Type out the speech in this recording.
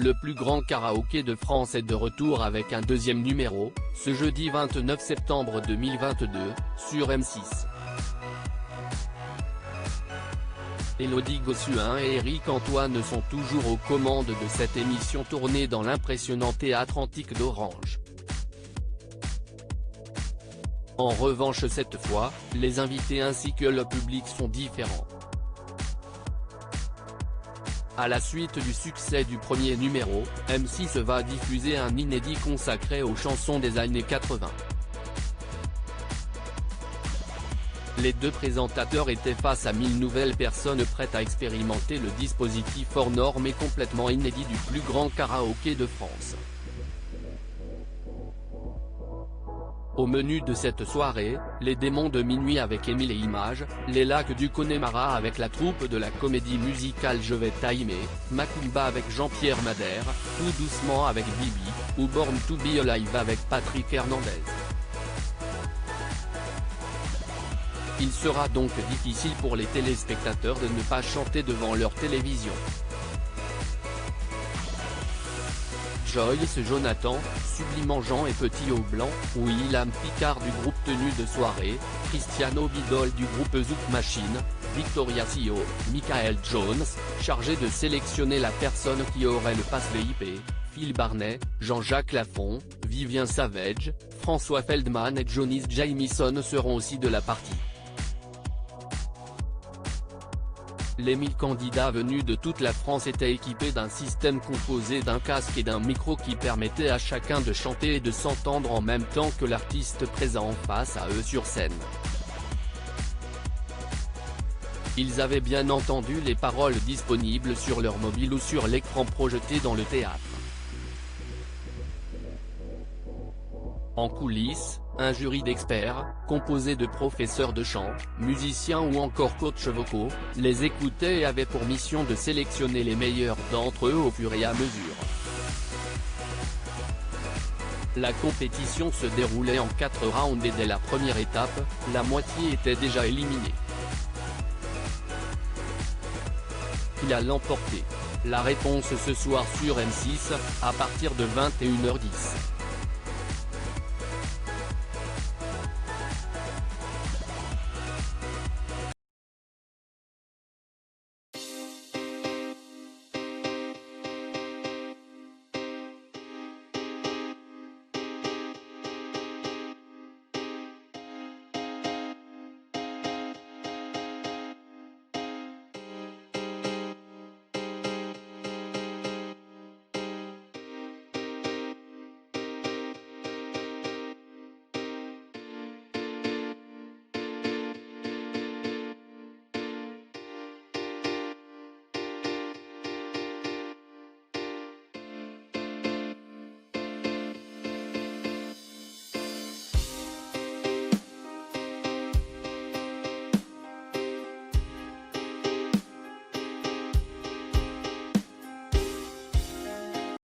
Le plus grand karaoké de France est de retour avec un deuxième numéro, ce jeudi 29 septembre 2022, sur M6. Élodie Gossuin et Éric Antoine sont toujours aux commandes de cette émission tournée dans l'impressionnant théâtre antique d'Orange. En revanche cette fois, les invités ainsi que le public sont différents. À la suite du succès du premier numéro, M6 va diffuser un inédit consacré aux chansons des années 80. Les deux présentateurs étaient face à 1000 nouvelles personnes prêtes à expérimenter le dispositif hors norme et complètement inédit du plus grand karaoké de France. Au menu de cette soirée, les démons de minuit avec Émile et Images, les lacs du Connemara avec la troupe de la comédie musicale Je vais t'aimer, Macumba avec Jean-Pierre Madère, Tout doucement avec Bibi, ou Born to be Alive avec Patrick Hernandez. Il sera donc difficile pour les téléspectateurs de ne pas chanter devant leur télévision. Joyce Jonathan, Sublimant Jean et Petit au Blanc, William Picard du groupe Tenue de soirée, Cristiano Bidol du groupe Zouk Machine, Victoria Sio, Michael Jones, chargé de sélectionner la personne qui aurait le pass VIP, Phil Barnet, Jean-Jacques Lafont, Vivien Savage, François Feldman et Johnny Jamison seront aussi de la partie. Les 1000 candidats venus de toute la France étaient équipés d'un système composé d'un casque et d'un micro qui permettait à chacun de chanter et de s'entendre en même temps que l'artiste présent face à eux sur scène. Ils avaient bien entendu les paroles disponibles sur leur mobile ou sur l'écran projeté dans le théâtre. En coulisses, un jury d'experts, composé de professeurs de chant, musiciens ou encore coachs vocaux, les écoutait et avait pour mission de sélectionner les meilleurs d'entre eux au fur et à mesure. La compétition se déroulait en 4 rounds et dès la première étape, la moitié était déjà éliminée. Qui a l'emporté? La réponse ce soir sur M6, à partir de 21h10.